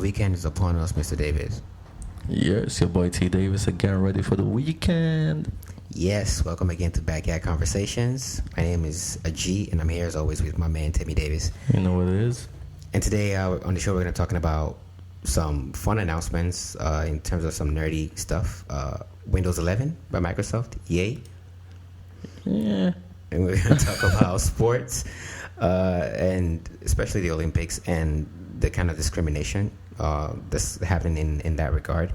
weekend is upon us, Mr. Davis. Yeah, it's your boy T Davis again, ready for the weekend. Yes, welcome again to Backyard Conversations. My name is G, and I'm here as always with my man Timmy Davis. You know what it is. And today on the show, we're going to be talking about some fun announcements in terms of some nerdy stuff. Windows 11 by Microsoft, yay! Yeah. And we're going to talk about sports, and especially the Olympics and the kind of discrimination that's happening in that regard.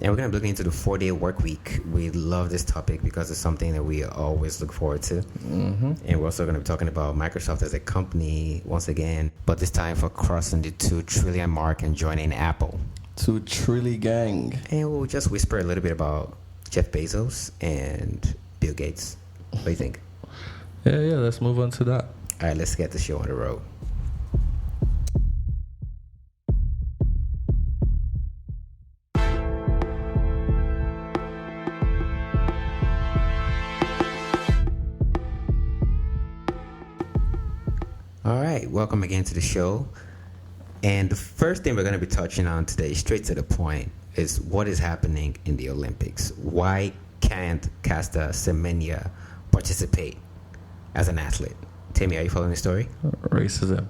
And we're going to be looking into the 4-day work week. We love this topic because it's something that we always look forward to. Mm-hmm. And we're also going to be talking about Microsoft as a company once again, but this time for crossing the 2 trillion mark and joining Apple. 2 trillion gang. And we'll just whisper a little bit about Jeff Bezos and Bill Gates. What do you think? Yeah, let's move on to that. All right, let's get the show on the road. All right, welcome again to the show. And the first thing we're going to be touching on today, straight to the point, is what is happening in the Olympics. Why can't Caster Semenya participate as an athlete? Timmy, are you following the story? Racism.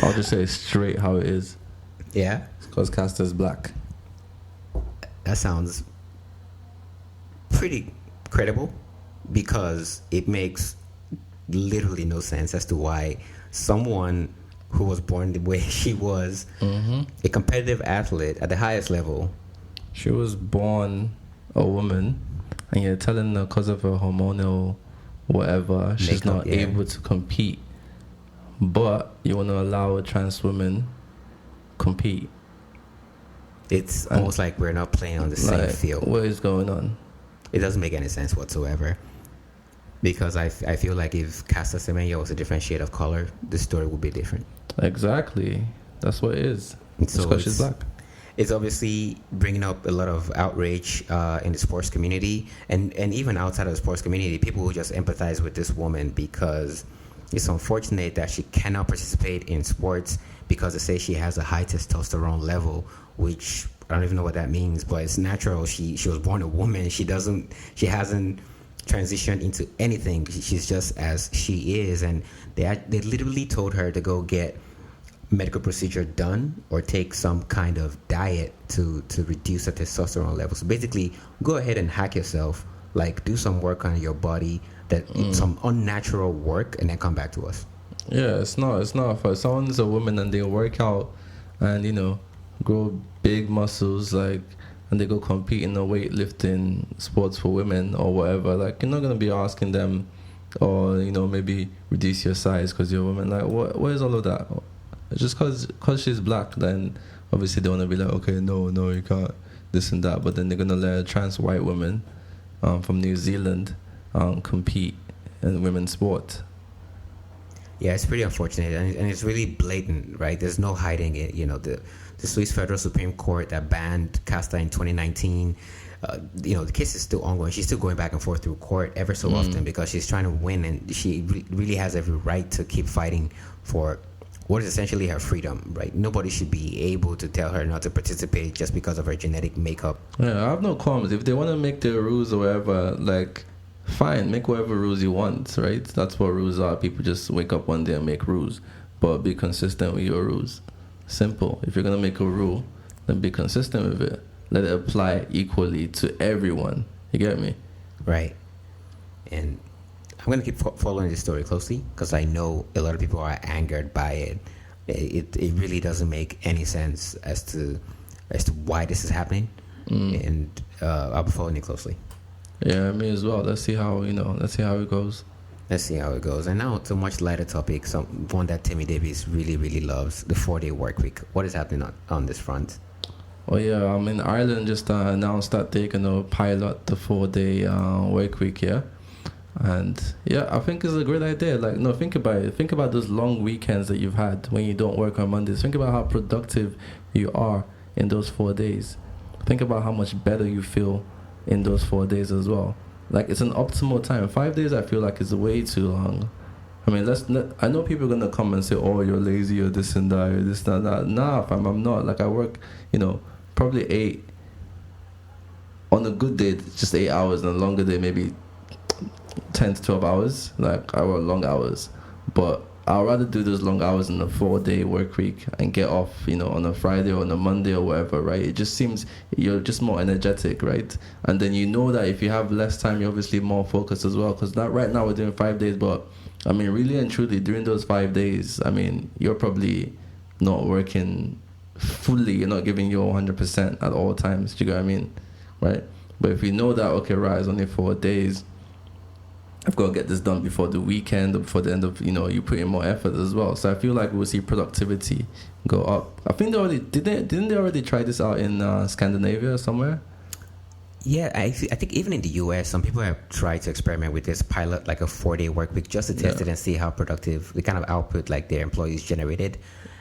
I'll just say straight how it is. Yeah? It's because Caster's black. That sounds pretty credible because it makes literally no sense as to why someone who was born the way she was, a competitive athlete at the highest level. She was born a woman, and you're telling her because of her hormonal whatever, she's not able to compete. But you want to allow a trans woman compete. It's almost like we're not playing on the same field. What is going on? It doesn't make any sense whatsoever. Because I feel like if Caster Semenya was a different shade of color, the story would be different. Exactly. That's what it is. It's because she's black. It's obviously bringing up a lot of outrage in the sports community and even outside of the sports community, people who just empathize with this woman because it's unfortunate that she cannot participate in sports because they say she has a high testosterone level, which I don't even know what that means, but it's natural. She was born a woman. She hasn't transitioned into anything. She's just as she is, and they literally told her to go get medical procedure done or take some kind of diet to reduce her testosterone levels. So basically, go ahead and hack yourself, like do some work on your body, some unnatural work, and then come back to us. Yeah, it's not. If someone's a woman and they work out and grow big muscles, and they go compete in the weightlifting sports for women or whatever, you're not gonna be asking them, or maybe reduce your size because you're a woman. What is all of that? Just because she's black, then obviously they want to be like, okay, no, you can't, this and that. But then they're gonna let a trans white woman from New Zealand compete in women's sport. Yeah, it's pretty unfortunate, and it's really blatant, right? There's no hiding it. The Swiss Federal Supreme Court that banned Caster in 2019, the case is still ongoing. She's still going back and forth through court ever so often because she's trying to win, and she really has every right to keep fighting for what is essentially her freedom, right? Nobody should be able to tell her not to participate just because of her genetic makeup. Yeah, I have no qualms. If they want to make their rules or whatever, fine, make whatever rules you want, right? That's what rules are. People just wake up one day and make rules, but be consistent with your rules. Simple. If you're going to make a rule, then be consistent with it. Let it apply equally to everyone. You get me? Right. And I'm going to keep following this story closely because I know a lot of people are angered by it. It really doesn't make any sense as to why this is happening. And I'll be following it closely. Yeah, me as well. Let's see how it goes. Let's see how it goes. And now to a much lighter topic, one that Timmy Davis really, really loves, the 4-day work week. What is happening on this front? Oh yeah, in Ireland just announced that they're gonna pilot the 4-day work week. Yeah, and yeah, I think it's a great idea. Think about it. Think about those long weekends that you've had when you don't work on Mondays. Think about how productive you are in those 4 days. Think about how much better you feel in those 4 days as well. It's an optimal time. 5 days I feel like is way too long. I mean, I know people are gonna come and say, "Oh, you're lazy, or this and that, or this and that." Nah, fam, I'm not. Like, I work, probably 8. On a good day, just 8 hours. On a longer day, maybe 10 to 12 hours. Like, I work long hours, but I'd rather do those long hours in a 4-day work week and get off, on a Friday or on a Monday or whatever, right? It just seems you're just more energetic, right? And then that if you have less time, you're obviously more focused as well. Because right now we're doing 5 days, but I mean, really and truly, during those 5 days, I mean, you're probably not working fully. You're not giving your 100% at all times. Do you get what I mean? Right? But if you know that, okay, right, it's only 4 days, I've got to get this done before the weekend or before the end of, you put in more effort as well. So I feel like we'll see productivity go up. I think didn't they already try this out in Scandinavia somewhere? Yeah, I think even in the US, some people have tried to experiment with this pilot, like a 4-day work week, just to test it and see how productive the kind of output like their employees generated.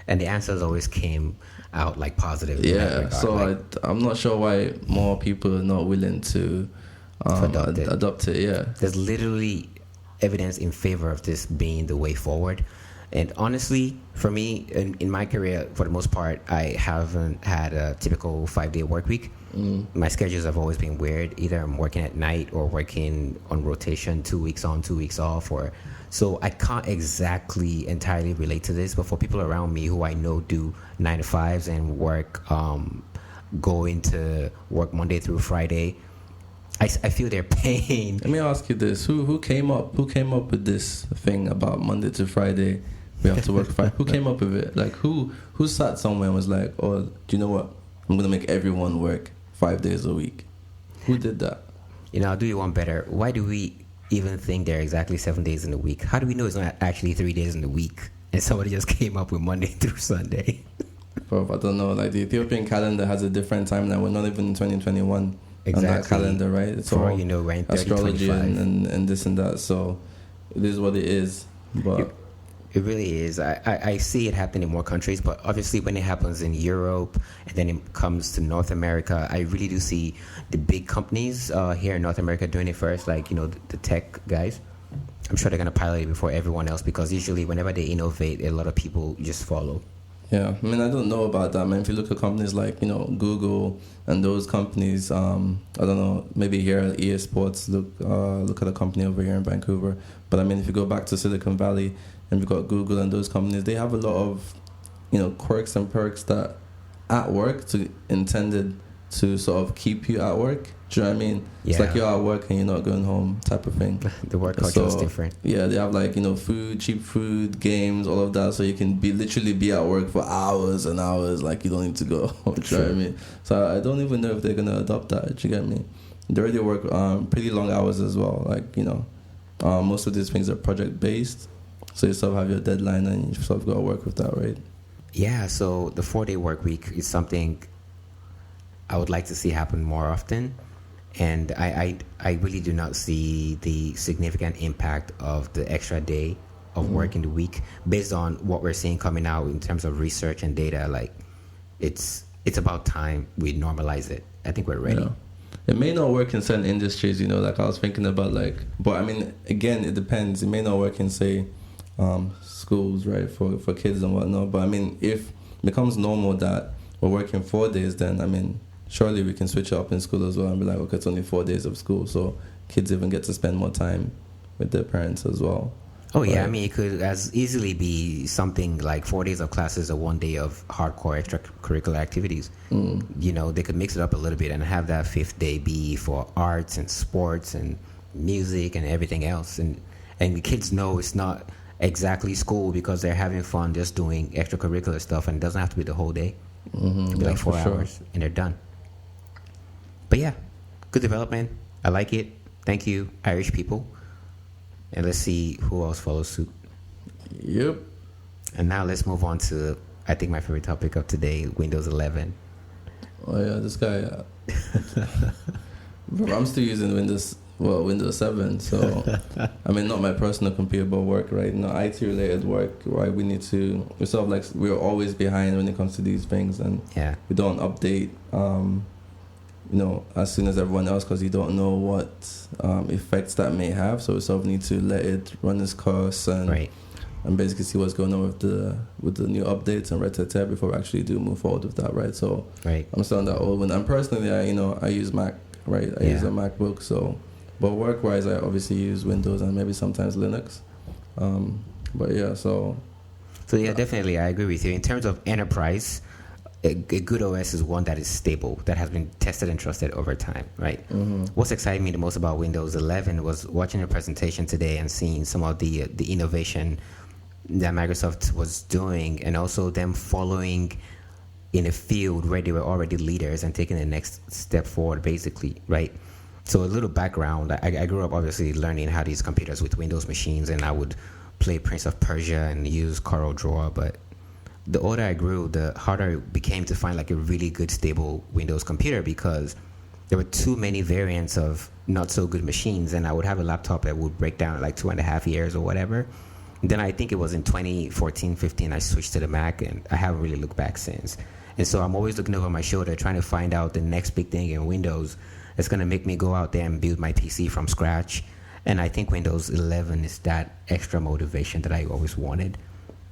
And the answers always came out like positive. Yeah, so I'm not sure why more people are not willing to adopt it. Yeah, there's literally evidence in favor of this being the way forward. And honestly, for me, in my career, for the most part, I haven't had a typical 5-day work week. My schedules have always been weird. Either I'm working at night or working on rotation, 2 weeks on, 2 weeks off. So I can't exactly entirely relate to this. But for people around me who I know do 9 to 5s and go into work Monday through Friday, I feel their pain. Let me ask you this: Who came up with this thing about Monday to Friday? We have to work 5. Who came up with it? Like who sat somewhere and was like, "Oh, do you know what? I'm gonna make everyone work 5 days a week." Who did that? I'll do you one better. Why do we even think there are exactly 7 days in the week? How do we know it's not actually 3 days in the week and somebody just came up with Monday through Sunday? Bro, I don't know. Like the Ethiopian calendar has a different time now. We're not even in 2021 exactly. on that calendar, right? It's all we're in astrology and this and that. So it is what it is. But it really is. I see it happening in more countries, but obviously when it happens in Europe and then it comes to North America, I really do see the big companies here in North America doing it first, like, the tech guys. I'm sure they're going to pilot it before everyone else, because usually whenever they innovate, a lot of people just follow. Yeah, I mean, I don't know about that, man. If you look at companies like, Google and those companies, I don't know, maybe here at EA Sports, look at a company over here in Vancouver. But I mean, if you go back to Silicon Valley and we've got Google and those companies, they have a lot of, quirks and perks that at work intended to sort of keep you at work. Do you know what I mean? Yeah. It's like you're at work and you're not going home type of thing. The work culture is different. Yeah, they have like, food, cheap food, games, all of that. So you can literally be at work for hours and hours. Like you don't need to go home. Do you know what I mean? So I don't even know if they're going to adopt that. Do you get me? They already work pretty long hours as well. Like, most of these things are project based. So you sort of have your deadline and you sort of got to work with that, right? Yeah, so the 4-day work week is something I would like to see happen more often. And I really do not see the significant impact of the extra day of work in the week based on what we're seeing coming out in terms of research and data. Like, it's about time we normalize it. I think we're ready. Yeah. It may not work in certain industries, like I was thinking about, but I mean, again, it depends. It may not work in, say, schools, right, for kids and whatnot. But I mean, if it becomes normal that we're working 4 days, then I mean, surely we can switch it up in school as well and be like, okay, it's only 4 days of school, so kids even get to spend more time with their parents as well. Oh, yeah. Right? I mean, it could as easily be something like 4 days of classes or 1 day of hardcore extracurricular activities. They could mix it up a little bit and have that 5th day be for arts and sports and music and everything else. And the kids know it's not exactly school because they're having fun just doing extracurricular stuff, and it doesn't have to be the whole day. It'll be like 4 hours and they're done. But yeah, good development. I like it. Thank you, Irish people. And let's see who else follows suit. Yep. And now let's move on to, I think, my favorite topic of today, Windows 11. Oh yeah, this guy. I'm still using Windows 7. So, I mean, not my personal computer, but work, right? IT related work, right? We're sort of like, we're always behind when it comes to these things, and we don't update as soon as everyone else, because you don't know what effects that may have. So we sort of need to let it run its course and basically see what's going on with the new updates and red before we actually do move forward with that, right? So I'm still on that old one. And personally, I use Mac, right? I use a MacBook. So, but work-wise, I obviously use Windows and maybe sometimes Linux. But yeah, so yeah, definitely, I agree with you. In terms of enterprise, a good OS is one that is stable, that has been tested and trusted over time, right? Mm-hmm. What's exciting me the most about Windows 11 was watching a presentation today and seeing some of the innovation that Microsoft was doing, and also them following in a field where they were already leaders and taking the next step forward, basically, right? So a little background, I grew up obviously learning how to use computers with Windows machines, and I would play Prince of Persia and use CorelDRAW, but the older I grew, the harder it became to find like a really good stable Windows computer, because there were too many variants of not so good machines, and I would have a laptop that would break down in like 2.5 years or whatever. Then I think it was in 2014, 15, I switched to the Mac, and I haven't really looked back since. And so I'm always looking over my shoulder trying to find out the next big thing in Windows that's going to make me go out there and build my PC from scratch. And I think Windows 11 is that extra motivation that I always wanted,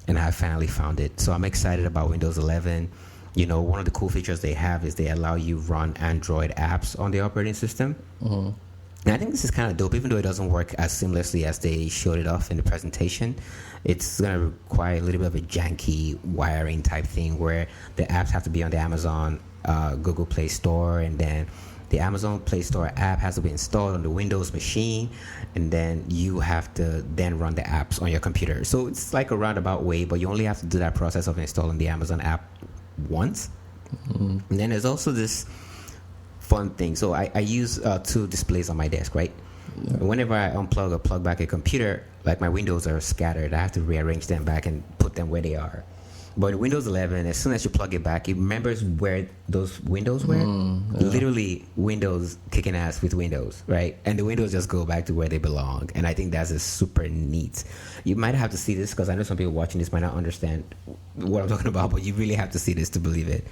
and I finally found it. So I'm excited about Windows 11. One of the cool features they have is they allow you run Android apps on the operating system. Mm-hmm. And I think this is kind of dope, even though it doesn't work as seamlessly as they showed it off in the presentation. It's going to require a little bit of a janky wiring type thing where the apps have to be on the Amazon Google Play Store, and then the Amazon Play Store app has to be installed on the Windows machine, and then you have to then run the apps on your computer. So it's like a roundabout way, but you only have to do that process of installing the Amazon app once. Mm-hmm. And then there's also this fun thing. So I use two displays on my desk, right? Yeah. Whenever I unplug or plug back a computer, like my windows are scattered, I have to rearrange them back and put them where they are. But in Windows 11, as soon as you plug it back, it remembers where those windows were. Literally, Windows kicking ass with Windows, right? And the windows just go back to where they belong. And I think that's super neat. You might have to see this, because I know some people watching this might not understand what I'm talking about, but you really have to see this to believe it.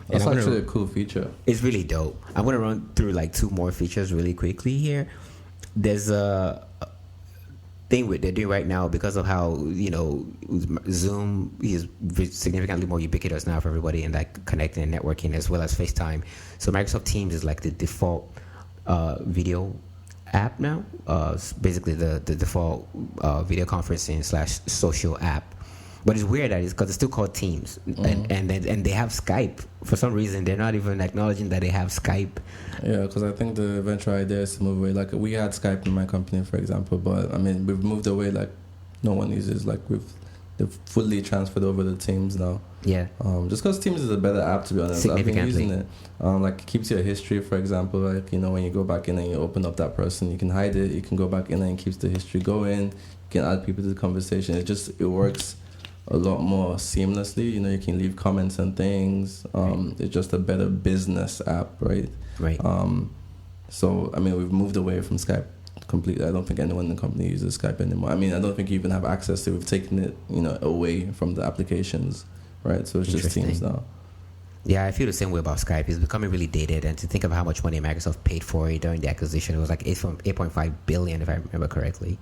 That's actually a cool feature. It's really dope. I'm going to run through like two more features really quickly here. There's a thing they're doing right now, because of how Zoom is significantly more ubiquitous now for everybody, and like connecting and networking, as well as FaceTime. So Microsoft Teams is like the default video app now. Basically the default video conferencing / social app. But it's weird that it's because it's still called Teams, and they have Skype. For some reason, they're not even acknowledging that they have Skype. Yeah, because I think the eventual idea is to move away. Like, we had Skype in my company, for example, but I mean, we've moved away. Like, no one uses. Like, they've fully transferred over to Teams now. Yeah. Just because Teams is a better app, to be honest. I've been using it. Like, it keeps your history, for example. Like, when you go back in and you open up that person, you can hide it. You can go back in and it keeps the history going. You can add people to the conversation. It works a lot more seamlessly. You can leave comments and things. It's just a better business app, right? Right. So, I mean, we've moved away from Skype completely. I don't think anyone in the company uses Skype anymore. I mean, I don't think you even have access to it. We've taken it, away from the applications, right? So it's just Teams now. Yeah, I feel the same way about Skype. It's becoming really dated, and to think of how much money Microsoft paid for it during the acquisition, it was like $8.5 billion, if I remember correctly.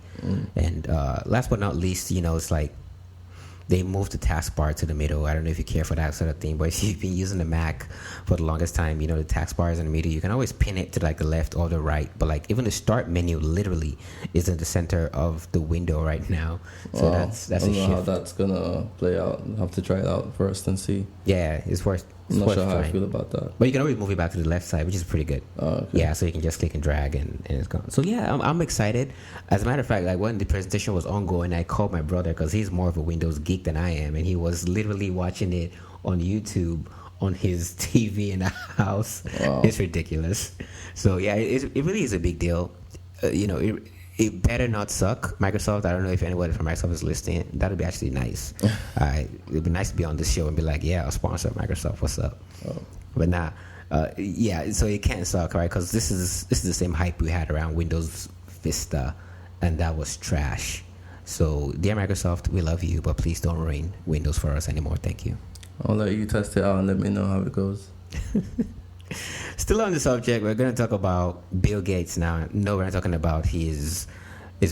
And last but not least, it's like they moved the taskbar to the middle. I don't know if you care for that sort of thing, but if you've been using the Mac for the longest time, the taskbar is in the middle. You can always pin it to like the left or the right, but like even the start menu literally is in the center of the window right now. So that's a shift. I don't know how that's gonna play out. I'll have to try it out first and see. Yeah, it's worth. I'm not sure how I feel about that. But you can always move it back to the left side, which is pretty good. Oh, okay. Yeah, so you can just click and drag and it's gone. So yeah, I'm excited. As a matter of fact, like when the presentation was ongoing, I called my brother because he's more of a Windows geek than I am, and he was literally watching it on YouTube on his TV in the house. Wow. It's ridiculous. So yeah, it really is a big deal. It better not suck. Microsoft, I don't know if anybody from Microsoft is listening. That would be actually nice. It'd be nice to be on this show and be like, yeah, I'll sponsor Microsoft. What's up? Oh. But nah, so it can't suck, right? Because this is the same hype we had around Windows Vista, and that was trash. So, dear Microsoft, we love you, but please don't ruin Windows for us anymore. Thank you. I'll let you test it out and let me know how it goes. Still on the subject, we're going to talk about Bill Gates now. No, we're not talking about his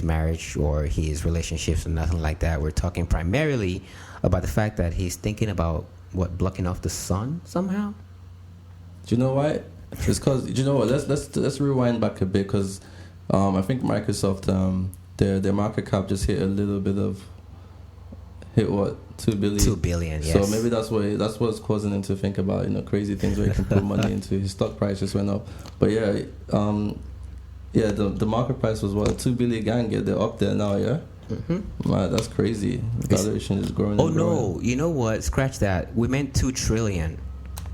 marriage or his relationships or nothing like that. We're talking primarily about the fact that he's thinking about blocking off the sun somehow. Do you know why? It's because, you know what? Let's rewind back a bit, because I think Microsoft their market cap just hit a little bit of what, 2 billion. 2 billion, yes. So maybe that's what's causing him to think about, you know, crazy things where he can put money into. His stock price just went up. But yeah, the market price was what, 2 billion gang. Yeah, they're up there now. Yeah. Mm-hmm. Man, that's crazy. The valuation is growing. Oh no, you know what? Scratch that. We meant 2 trillion.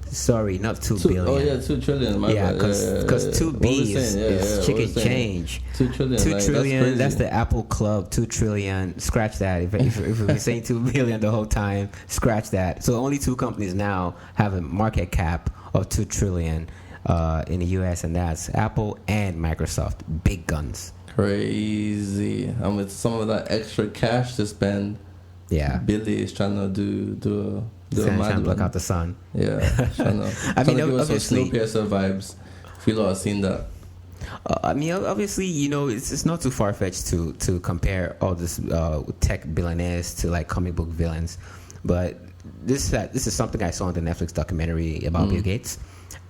Sorry, not 2 billion. Oh yeah, 2 trillion. Yeah, because 2 B is chicken change. 2 trillion. 2 trillion. That's the Apple Club. 2 trillion. Scratch that. If we've been saying 2 billion the whole time, scratch that. So only 2 companies now have a market cap of 2 trillion in the U.S. and that's Apple and Microsoft. Big guns. Crazy. And with some of that extra cash to spend, yeah, Billy is trying to do trying to block out the sun. Yeah, I mean, give us some obviously, Snowpiercer vibes. If you lot have seen that. I mean, obviously, you know, it's not too far fetched to compare all this tech billionaires to like comic book villains, but this is something I saw in the Netflix documentary about Bill Gates.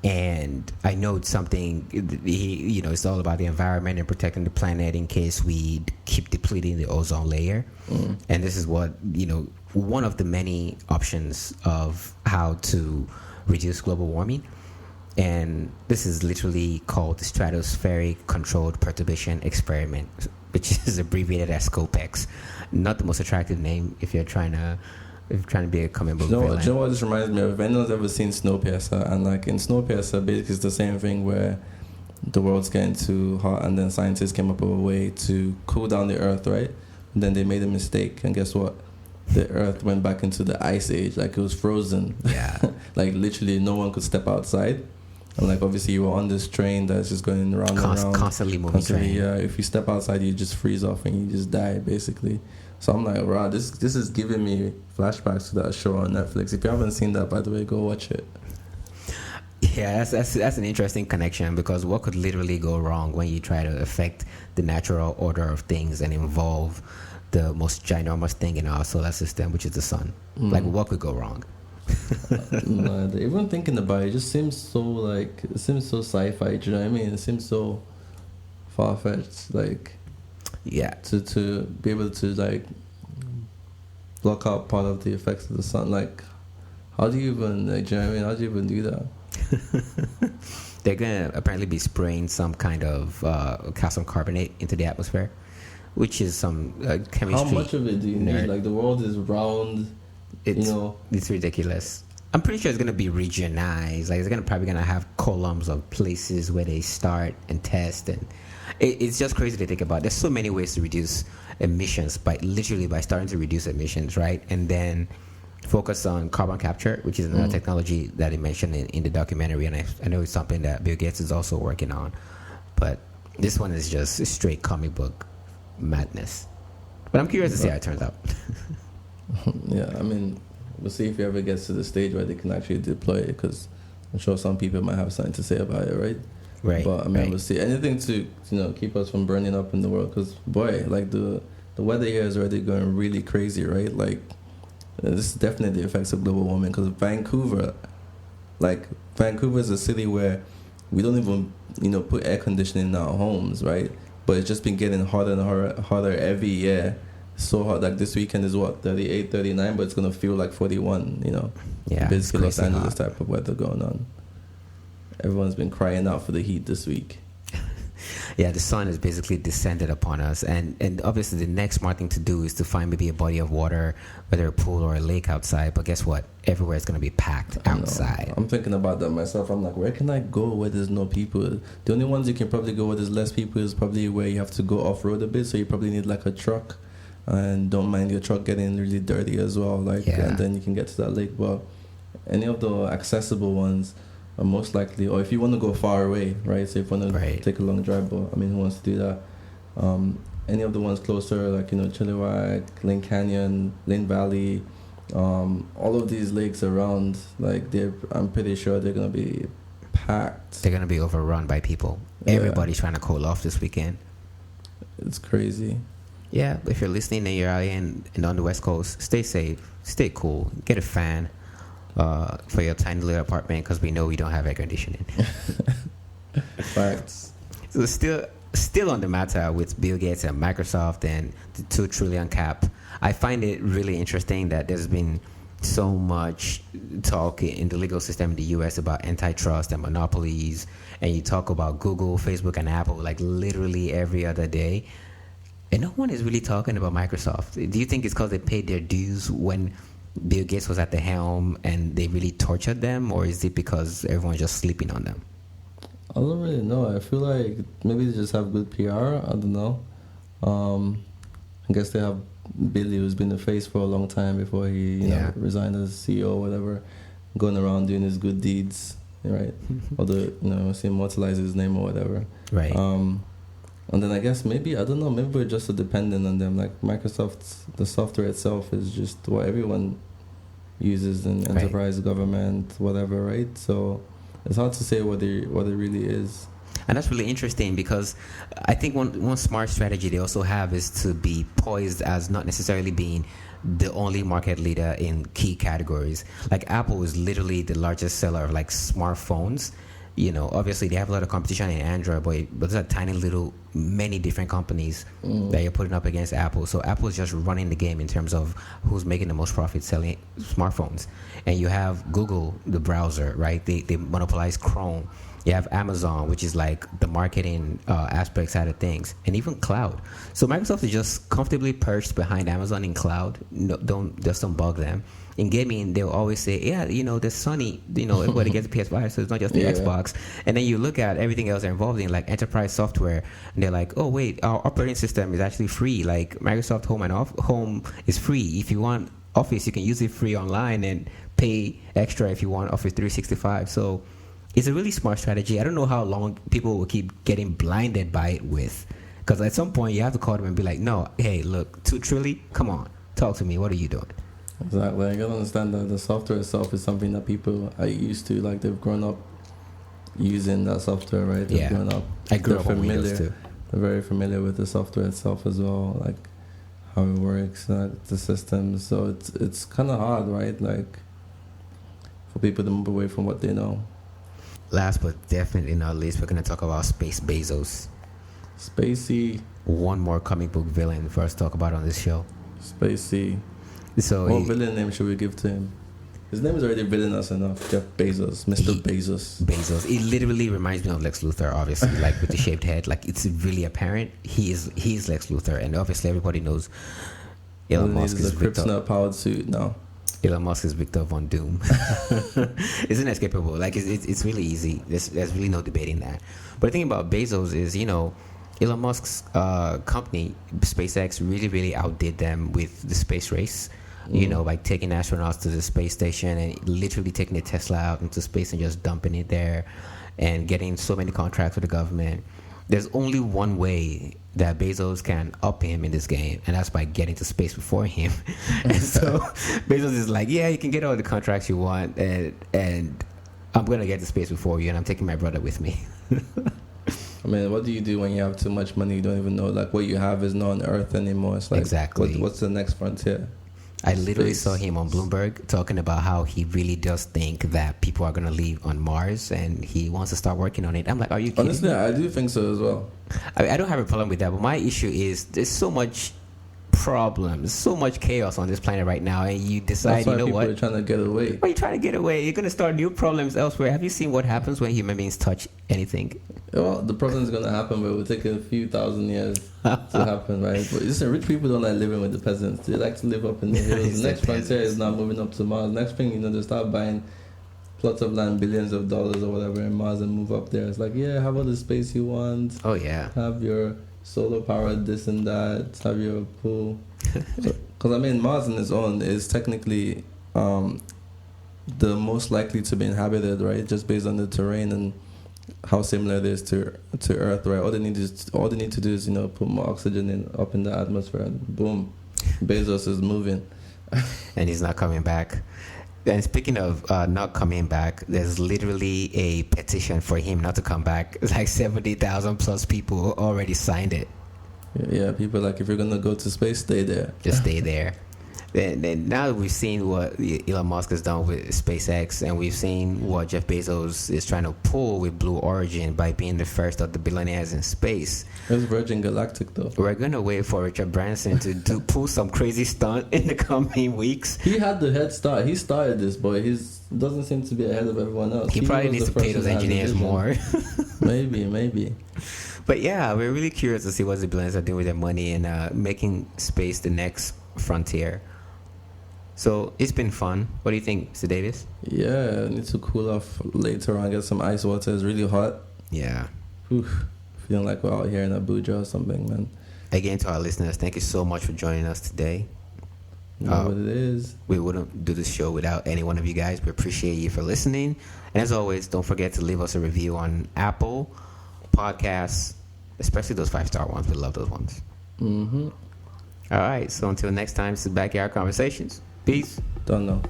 And I know it's something it's all about the environment and protecting the planet in case we keep depleting the ozone layer. And this is what, one of the many options of how to reduce global warming. And this is literally called the Stratospheric Controlled Perturbation Experiment, which is abbreviated as SCOPEX. Not the most attractive name if you're trying to be a comic book villain. Do you know what this reminds me of? If anyone's ever seen Snowpiercer, and like in Snowpiercer, basically it's the same thing where the world's getting too hot, and then scientists came up with a way to cool down the Earth, right? And then they made a mistake, and guess what? The Earth went back into the ice age, like it was frozen. Yeah. Like literally, no one could step outside. And like obviously, you were on this train that's just going around and around, constantly moving. Yeah. If you step outside, you just freeze off and you just die, basically. So I'm like, wow, this is giving me flashbacks to that show on Netflix. If you haven't seen that, by the way, go watch it. Yeah, that's an interesting connection, because what could literally go wrong when you try to affect the natural order of things and involve the most ginormous thing in our solar system, which is the sun? Like, what could go wrong? No, even thinking about it just seems so sci-fi. Do you know what I mean? It seems so far-fetched, like. Yeah. To be able to like block out part of the effects of the sun, like how do you even do you know what I mean? How do you even do that? They're gonna apparently be spraying some kind of calcium carbonate into the atmosphere, which is some chemistry. How much of it do you need? Like the world is round. It's ridiculous. I'm pretty sure it's gonna be regionalized. Like it's probably gonna have columns of places where they start and test, and it's just crazy to think about. There's so many ways to reduce emissions by starting to reduce emissions, right? And then focus on carbon capture, which is another technology that he mentioned in the documentary, and I know it's something that Bill Gates is also working on. But this one is just straight comic book madness. But I'm curious to see how it turns out. Yeah, I mean, we'll see if it ever gets to the stage where they can actually deploy it, because I'm sure some people might have something to say about it, right? Right. But I mean, we'll see. Anything to keep us from burning up in the world, because boy, like the weather here is already going really crazy, right? Like this is definitely the effects of global warming, because Vancouver is a city where we don't even put air conditioning in our homes, right? But it's just been getting hotter and hotter every year. So hot, like this weekend is 38, 39, but it's gonna feel like 41. Yeah, basically Los Angeles type of weather going on. Everyone's been crying out for the heat this week. Yeah, the sun has basically descended upon us, and obviously the next smart thing to do is to find maybe a body of water, whether a pool or a lake outside. But guess what? Everywhere is going to be packed outside. I'm thinking about that myself. I'm like, where can I go where there's no people? The only ones you can probably go where there's less people is probably where you have to go off-road a bit, so you probably need like a truck, and don't mind your truck getting really dirty as well, and then you can get to that lake. But any of the accessible ones are most likely, or if you want to go far away, right? So if you want to take a long drive, but I mean, who wants to do that? Any of the ones closer, like Chilliwack, Lynn Canyon, Lynn Valley, all of these lakes around, like I'm pretty sure they're gonna be packed. They're gonna be overrun by people. Yeah. Everybody's trying to call off this weekend. It's crazy. Yeah, if you're listening and you're out here and on the West Coast, stay safe, stay cool, get a fan for your tiny little apartment because we know we don't have air conditioning. Facts. So still on the matter with Bill Gates and Microsoft and the $2 trillion cap, I find it really interesting that there's been so much talk in the legal system in the U.S. about antitrust and monopolies, and you talk about Google, Facebook, and Apple like literally every other day. And no one is really talking about Microsoft. Do you think it's because they paid their dues when Bill Gates was at the helm and they really tortured them, or is it because everyone's just sleeping on them? I don't really know. I feel like maybe they just have good PR. I don't know. I guess they have Billy, who's been the face for a long time before he you know, resigned as CEO or whatever, going around doing his good deeds, right? Or the immortalize his name or whatever. Right. And then I guess maybe, I don't know, maybe we're just so dependent on them. Like Microsoft's, the software itself is just what everyone uses in enterprise, government, whatever, right? So it's hard to say what it really is. And that's really interesting because I think one smart strategy they also have is to be poised as not necessarily being the only market leader in key categories. Like Apple is literally the largest seller of like smartphones. You know, obviously they have a lot of competition in Android, but those are tiny little, many different companies that you're putting up against Apple. So Apple is just running the game in terms of who's making the most profit selling smartphones. And you have Google, the browser, right? They monopolize Chrome. You have Amazon, which is like the marketing aspect side of things, and even cloud. So Microsoft is just comfortably perched behind Amazon in cloud. No, don't bug them. In gaming, they'll always say, yeah, there's Sony, everybody gets a PS5, so it's not just the Xbox. And then you look at everything else they're involved in, like enterprise software, and they're like, oh, wait, our operating system is actually free. Like Microsoft Home is free. If you want Office, you can use it free online and pay extra if you want Office 365. So it's a really smart strategy. I don't know how long people will keep getting blinded by it with. Because at some point, you have to call them and be like, no, hey, look, $2 trillion, come on, talk to me. What are you doing? Exactly. I gotta understand that the software itself is something that people are used to. Like they've grown up using that software, right? They've grown up. I grew up on Windows too. They're very familiar with the software itself as well, like how it works, the systems. So it's kind of hard, right? Like for people to move away from what they know. Last but definitely not least, we're going to talk about Space Bezos. Spacey. One more comic book villain for us to talk about on this show. Spacey. So what villain name should we give to him? His name is already villainous enough. Jeff Bezos. Mr. Bezos. Bezos. It literally reminds me of Lex Luthor, obviously, like with the shaved head. Like it's really apparent. He's Lex Luthor, and obviously everybody knows Elon Musk is a Kryptonite powered suit now. Elon Musk is Victor Von Doom. It's inescapable. Like it's really easy. There's really no debating that. But the thing about Bezos is, Elon Musk's company, SpaceX, really outdid them with the space race. By taking astronauts to the space station and literally taking a Tesla out into space and just dumping it there and getting so many contracts with the government. There's only one way that Bezos can up him in this game, and that's by getting to space before him. And so Bezos is like, yeah, you can get all the contracts you want, and I'm going to get to space before you, and I'm taking my brother with me. I mean, what do you do when you have too much money? You don't even know, like, what you have is not on Earth anymore. It's like, exactly. What's the next frontier? I literally saw him on Bloomberg talking about how he really does think that people are going to live on Mars and he wants to start working on it. I'm like, are you kidding? Honestly, I do think so as well. I don't have a problem with that, but my issue is there's so much problems, so much chaos on this planet right now, and you decide, That's why people are trying to get away. Why are you trying to get away? You're going to start new problems elsewhere. Have you seen what happens when human beings touch anything? Well, the problem is going to happen, but it will take a few thousand years to happen, right? But listen, rich people don't like living with the peasants. They like to live up in the hills. The next frontier is now moving up to Mars. Next thing, they start buying plots of land, billions of dollars or whatever in Mars and move up there. It's like, yeah, have all the space you want. Oh, yeah. Have your solar power, this and that. Have your pool. Because, Mars on its own is technically the most likely to be inhabited, right? Just based on the terrain and how similar it is to Earth, right? All they need to do is put more oxygen up in the atmosphere, and boom, Bezos is moving, and he's not coming back. And speaking of not coming back, there's literally a petition for him not to come back. It's like 70,000 plus people already signed it. Yeah, people like, if you're gonna go to space, stay there. Just stay there. Then now we've seen what Elon Musk has done with SpaceX, and we've seen what Jeff Bezos is trying to pull with Blue Origin by being the first of the billionaires in space. It's Virgin Galactic, though. We're gonna wait for Richard Branson to pull some crazy stunt in the coming weeks. He had the head start. He started this, boy. He doesn't seem to be ahead of everyone else. He probably needs to pay those engineers more. Maybe. But yeah, we're really curious to see what the billionaires are doing with their money and making space the next frontier. So it's been fun. What do you think, Mr. Davis? Yeah, I need to cool off later on, get some ice water. It's really hot. Yeah. Oof. Feeling like we're out here in Abuja or something, man. Again, to our listeners, thank you so much for joining us today. You know what it is. We wouldn't do this show without any one of you guys. We appreciate you for listening. And as always, don't forget to leave us a review on Apple Podcasts, especially those 5-star ones. We love those ones. Mm-hmm. All right. So until next time, this is Backyard Conversations. Peace. Don't know.